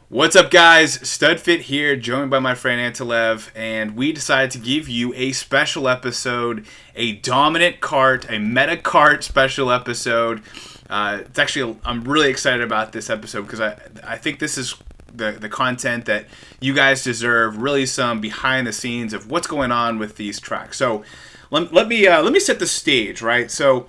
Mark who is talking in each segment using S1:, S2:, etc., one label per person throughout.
S1: What's up, guys? Studfit here, joined by my friend Antilev, and we decided to give you a special episode, a dominant cart, a meta cart special episode. It's actually, I'm really excited about this episode because I think this is the content that you guys deserve. Really, some behind the scenes of what's going on with these tracks. So, let me set the stage, right? So.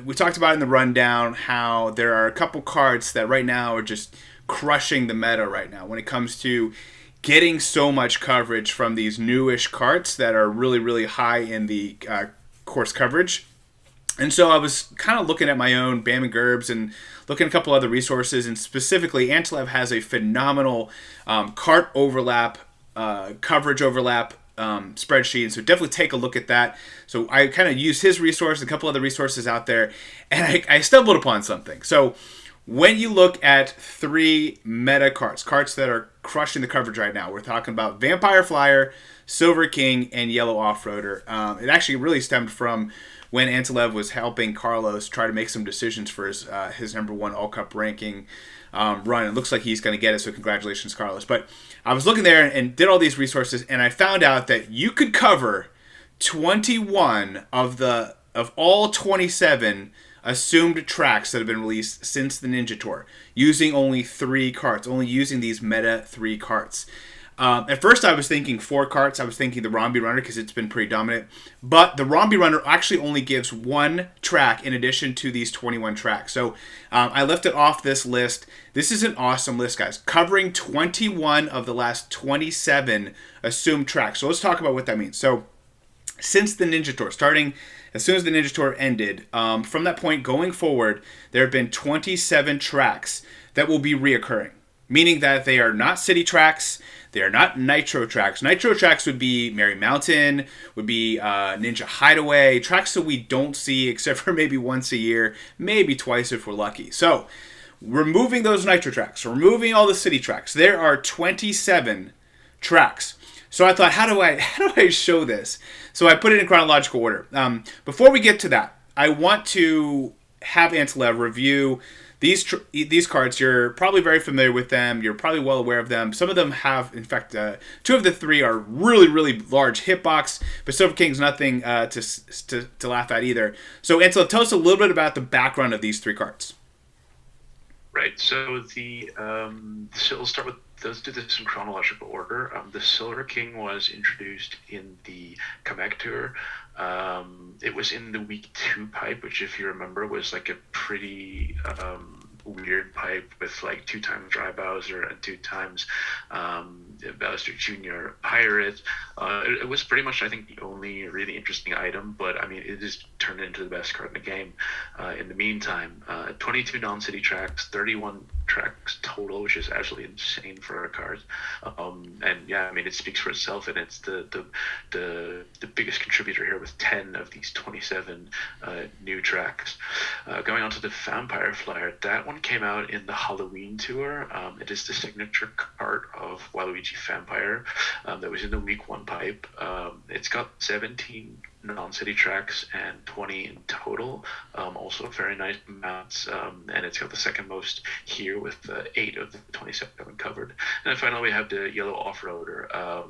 S1: We talked about in the rundown how there are a couple cards that right now are just crushing the meta right now when it comes to getting so much coverage from these newish carts that are really, really high in the course coverage. And so I was kind of looking at my own BAM and GURBS and looking at a couple other resources, and specifically Antilev has a phenomenal cart overlap, coverage overlap spreadsheet, so definitely take a look at that. So I kind of used his resource, a couple other resources out there, and I stumbled upon something. So when you look at three meta carts that are crushing the coverage right now, we're talking about Vampire Flyer, Silver King, and Yellow Off-Roader. It actually really stemmed from when Antilev was helping Carlos try to make some decisions for his number one All-Cup ranking run. It looks like he's going to get it, so congratulations, Carlos. But I was looking there and did all these resources, and I found out that you could cover 21 of all 27 assumed tracks that have been released since the Ninja Tour using only three carts, only using these meta three carts. At first, I was thinking four carts. I was thinking the Rombi Runner because it's been pretty dominant. But the Rombi Runner actually only gives one track in addition to these 21 tracks. So I left it off this list. This is an awesome list, guys, covering 21 of the last 27 assumed tracks. So let's talk about what that means. So since the Ninja Tour, starting as soon as the Ninja Tour ended, from that point going forward, there have been 27 tracks that will be reoccurring, meaning that they are not city tracks. They are not nitro tracks. Nitro tracks would be Merry Mountain, would be Ninja Hideaway, tracks that we don't see except for maybe once a year, maybe twice if we're lucky. So, removing those nitro tracks, removing all the city tracks, there are 27 tracks. So I thought, how do I show this? So I put it in chronological order. Before we get to that, I want to have Antilev review these cards. You're probably very familiar with them. You're probably well aware of them. Some of them have, in fact, two of the three are really, really large hitbox, but Silver King's nothing to laugh at either. So, Antilev, tell us a little bit about the background of these three cards.
S2: Right. So so we'll start with, let's do this in chronological order. The Silver King was introduced in the Kamek Tour. It was in the week 2 pipe, which, if you remember, was like a pretty weird pipe with like 2 times Dry Bowser and 2 times Bowser Jr. Pirate. It was pretty much, I think, the only really interesting item, but I mean, it just turned into the best card in the game. In the meantime, 22 non-city tracks, 31 tracks total, which is absolutely insane for a card. And yeah, I mean, it speaks for itself, and it's the biggest contributor here with 10 of these 27 new tracks. Going on to the Vampire Flyer, that one came out in the Halloween tour. It is the signature card of Waluigi Vampire that was in the week 1 pipe. It's got 17 non-city tracks and 20 in total. Also very nice amounts, and it's got the second most here with 8 of the 27 covered. And then finally we have the Yellow Off-Roader,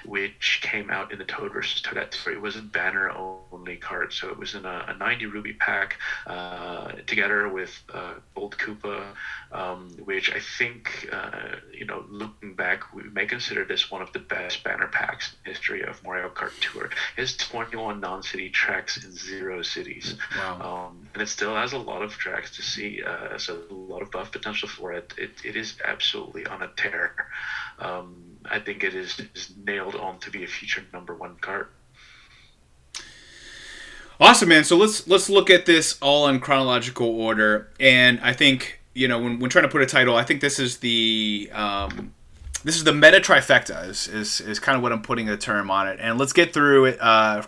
S2: which came out in the Toad versus Toadette tour. It was a banner only card, so it was in a 90 ruby pack together with Gold Koopa, which I think, looking back, we may consider this one of the best banner packs in history of Mario Kart Tour. It has 21 non-city tracks in 0 cities.
S1: Wow.
S2: And it still has a lot of tracks to see, so a lot of buff potential for it. It is absolutely on a tear. I think it is nailed on to be a future number 1 card.
S1: Awesome, man. So let's look at this all in chronological order. And I think, when trying to put a title, I think this is the meta trifecta is kind of what I'm putting a term on it. And let's get through it.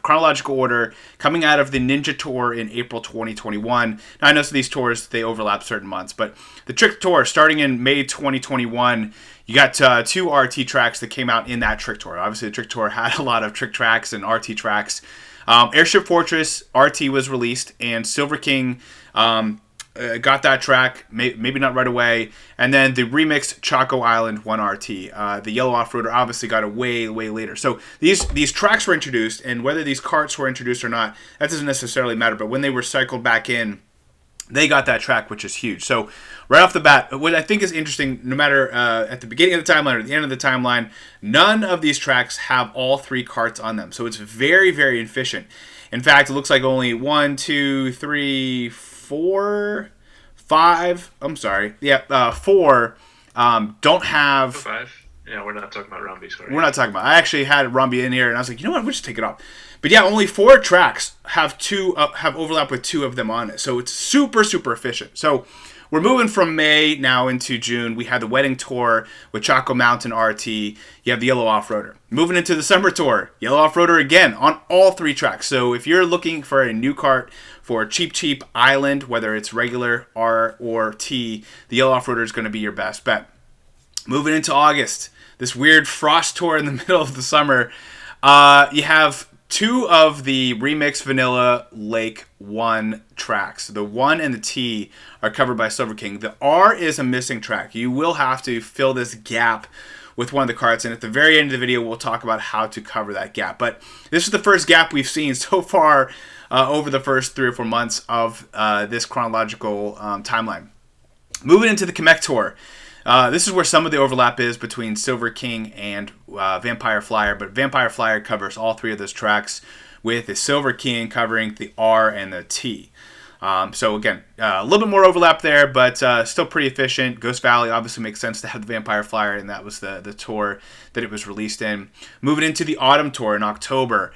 S1: Chronological order coming out of the Ninja Tour in April 2021. Now, I know some of these tours, they overlap certain months, but the Trick Tour starting in May 2021, you got 2 RT tracks that came out in that Trick Tour. Obviously, the Trick Tour had a lot of trick tracks and RT tracks. Airship Fortress RT was released, and Silver King got that track, maybe not right away. And then the remixed Chaco Island 1RT. The yellow off-roader obviously got it way later. So these tracks were introduced, and whether these carts were introduced or not, that doesn't necessarily matter. But when they were cycled back in, they got that track, which is huge. So right off the bat, what I think is interesting, no matter at the beginning of the timeline or the end of the timeline, none of these tracks have all 3 carts on them. So it's very efficient. In fact, it looks like only 1, 2, 3, 4, 5. I'm sorry. Yeah, 4 don't have.
S2: 5. Yeah, we're not talking about Romby, sorry.
S1: We're not talking about. I actually had Romby in here, and I was like, you know what? We'll just take it off. But yeah, only 4 tracks have have overlap with 2 of them on it. So it's super efficient. So we're moving from May now into June. We had the wedding tour with Chaco Mountain RT. You have the yellow off-roader. Moving into the summer tour, yellow off-roader again on all 3 tracks. So if you're looking for a new kart for cheap island, whether it's regular R or T, the yellow off-roader is going to be your best bet. Moving into August, this weird frost tour in the middle of the summer, you have 2 of the remix Vanilla Lake 1 tracks. The 1 and the T are covered by Silver King. The R is a missing track. You will have to fill this gap with one of the carts, and at the very end of the video, we'll talk about how to cover that gap. But this is the first gap we've seen so far over the first 3 or 4 months of this chronological timeline. Moving into the Quebec Tour. This is where some of the overlap is between Silver King and Vampire Flyer, but Vampire Flyer covers all 3 of those tracks, with the Silver King covering the R and the T. So again, a little bit more overlap there, but still pretty efficient. Ghost Valley obviously makes sense to have the Vampire Flyer, and that was the tour that it was released in. Moving into the Autumn Tour in October,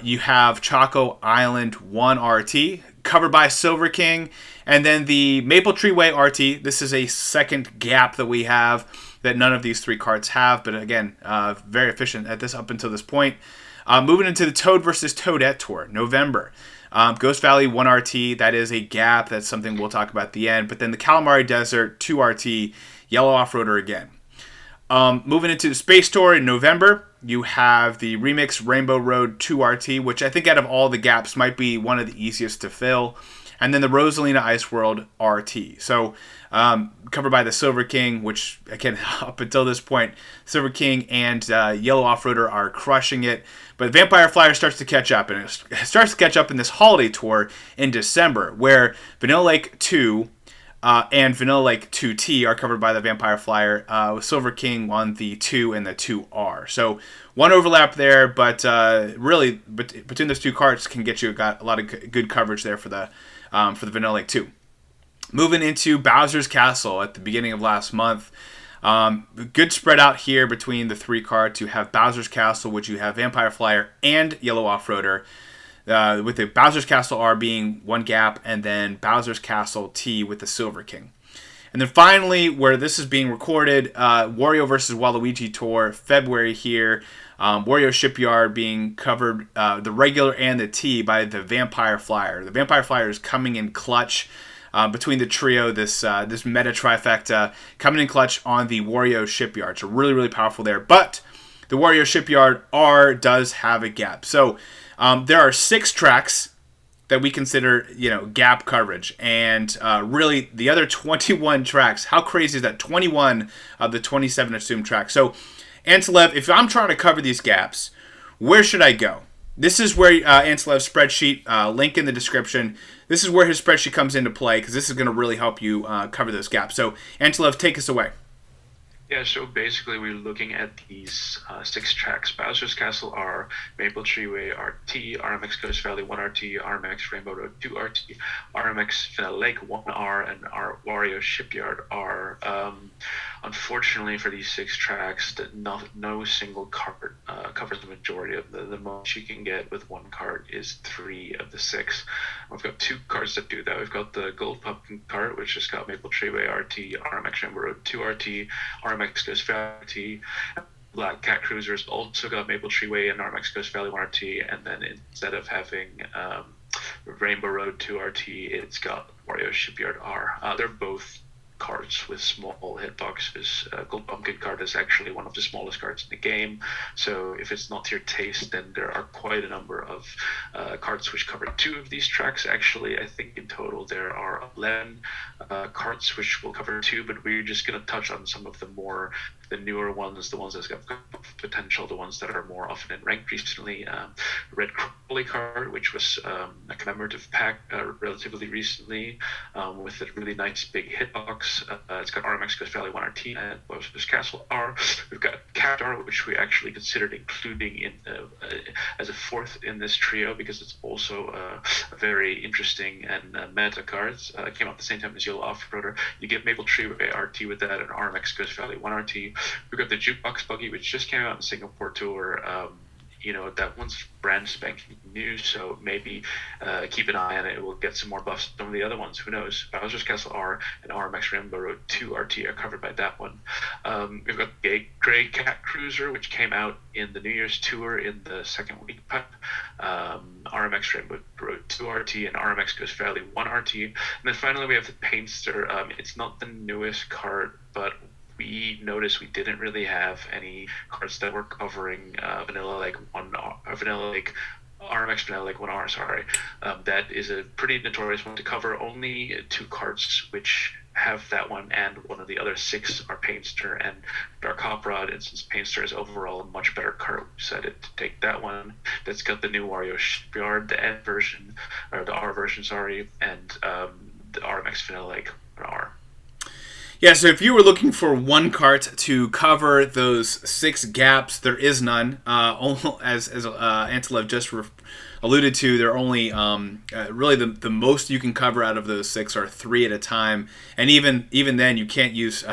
S1: you have Chaco Island 1 RT, covered by Silver King, and then the Maple Tree Way RT. This is a second gap that we have that none of these 3 carts have, but again, very efficient at this up until this point. Moving into the Toad versus Toadette Tour, November. Ghost Valley 1 RT, that is a gap. That's something we'll talk about at the end. But then the Calamari Desert 2 RT, yellow off-roader again. Moving into the Space Tour in November, you have the remix Rainbow Road 2 RT, which I think out of all the gaps might be one of the easiest to fill. And then the Rosalina Ice World RT. So covered by the Silver King, which again, up until this point, Silver King and Yellow Off-Roader are crushing it. But Vampire Flyer starts to catch up, and it starts to catch up in this holiday tour in December, where Vanilla Lake 2 and Vanilla Lake 2T are covered by the Vampire Flyer, with Silver King on the 2 and the 2R. So one overlap there, but really between those 2 carts can get you got a lot of good coverage there for the Vanilla Lake 2. Moving into Bowser's Castle at the beginning of last month. Good spread out here between the 3 carts. You have Bowser's Castle, which you have Vampire Flyer and Yellow Off-Roader, with the Bowser's Castle R being 1 gap, and then Bowser's Castle T with the Silver King. And then finally, where this is being recorded, Wario vs. Waluigi Tour, February here. Wario Shipyard being covered, the regular and the T, by the Vampire Flyer. The Vampire Flyer is coming in clutch between the trio, this meta trifecta, coming in clutch on the Wario Shipyard. So really powerful there. But the Wario Shipyard R does have a gap. So there are 6 tracks that we consider, gap coverage. And really, the other 21 tracks, how crazy is that? 21 of the 27 assumed tracks. So, Antilev, if I'm trying to cover these gaps, where should I go? This is where Antilev's spreadsheet, link in the description, this is where his spreadsheet comes into play, because this is going to really help you cover those gaps. So, Antilev, take us away.
S2: Yeah, so basically we're looking at these 6 tracks. Bowser's Castle R, Maple Tree Way RT, RMX Ghost Valley 1 RT, RMX Rainbow Road 2 RT, RMX Vanilla Lake 1R, and our Wario Shipyard R. Unfortunately for these 6 tracks, no single cart covers the majority of them. The most you can get with 1 cart is 3 of the 6. We've got 2 carts that do that. We've got the Gold Pumpkin cart, which has got Maple Tree Way RT, RMX Rainbow Road 2 RT, RMX Ghost Valley RT. Black Cat Cruiser's also got Maple Tree Way and RMX Ghost Valley 1 RT, and then instead of having Rainbow Road 2 RT, it's got Wario Shipyard R. They're both carts with small hitboxes. Gold Pumpkin Kart is actually one of the smallest carts in the game, so if it's not to your taste, then there are quite a number of carts which cover 2 of these tracks. Actually, I think in total there are 11 carts which will cover 2, but we're just going to touch on some of the newer ones, the ones that have potential, the ones that are more often in ranked recently. Red Crawley Kart, which was a commemorative pack relatively recently, with a really nice big hitbox. It's got RMX Ghost Valley 1RT and Bowser's Castle R. We've got Cat R, which we actually considered including in as a 4th in this trio, because it's also a very interesting and meta card. Came out at the same time as Yellow Off-Roader. You get Maple Tree RT with that, and RMX Ghost Valley 1RT. We've got the Jukebox Buggy, which just came out in Singapore Tour. That one's brand spanking new, so maybe keep an eye on it. We'll get some more buffs. Some of the other ones, who knows? Bowser's Castle R and RMX Rainbow Road 2 RT are covered by that one. We've got the Grey Cat Cruiser, which came out in the New Year's Tour in the second week. RMX Rainbow Road 2 RT and RMX Ghost Valley 1 RT. And then finally we have the Paintster. It's not the newest card, but we noticed we didn't really have any cards that were covering Vanilla Lake RMX Vanilla Lake 1R, sorry. That is a pretty notorious one to cover. Only 2 cards which have that one, and one of the other 6 are Paintster and Dark Hop Rod. And since Paintster is overall a much better card, we decided to take that one. That's got the new Wario Shipyard, the N version, or the R version, sorry, and the RMX Vanilla Lake 1R.
S1: Yeah, so if you were looking for one cart to cover those 6 gaps, there is none. As Antilev just alluded to, there are only really the most you can cover out of those 6 are 3 at a time, and even then you can't use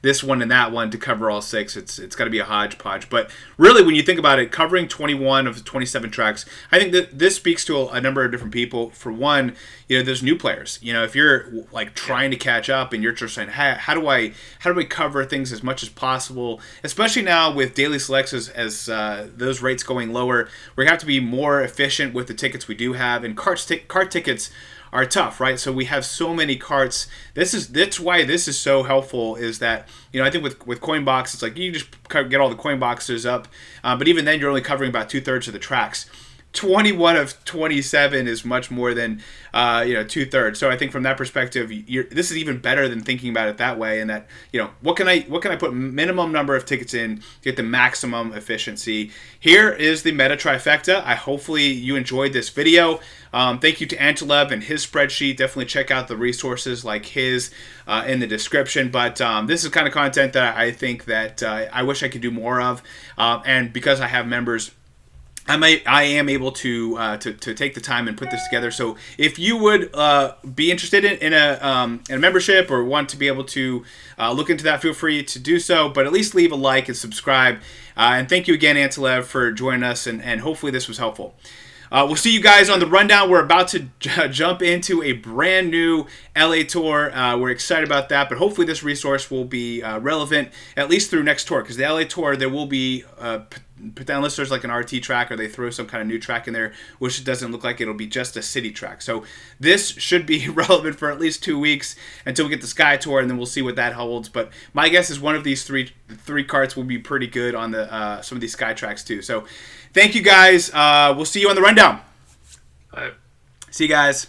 S1: this one and that one to cover all 6. It's got to be a hodgepodge. But really, when you think about it, covering 21 of 27 tracks, I think that this speaks to a number of different people. For one, there's new players. If you're like trying to catch up and you're just saying, how do I cover things as much as possible, especially now with daily selects as those rates going lower, we have to be more efficient with the tickets we do have, and cart tickets are tough, right? So we have so many carts. That's why this is so helpful, is that I think with Coinbox, it's like you just get all the coin boxes up, but even then you're only covering about 2/3 of the tracks. 21 of 27 is much more than 2/3. So I think from that perspective, this is even better than thinking about it that way. And that what can I put minimum number of tickets in to get the maximum efficiency. Here is the meta trifecta. Hopefully you enjoyed this video. Thank you to Antilev and his spreadsheet. Definitely check out the resources like his in the description. But this is kind of content that I think that I wish I could do more of. And because I have members, I am able to take the time and put this together. So if you would be interested in a membership or want to be able to look into that, feel free to do so. But at least leave a like and subscribe. And thank you again, Antilev, for joining us. And hopefully this was helpful. We'll see you guys on the rundown. We're about to jump into a brand new LA tour. We're excited about that, but hopefully this resource will be relevant at least through next tour, because the LA tour, there will be unless there's like an RT track or they throw some kind of new track in there, which it doesn't look like. It'll be just a city track. So this should be relevant for at least 2 weeks until we get the Sky Tour, and then we'll see what that holds. But my guess is one of these three carts will be pretty good on the some of these Sky tracks too. So thank you guys. We'll see you on the rundown.
S2: Bye.
S1: See you guys.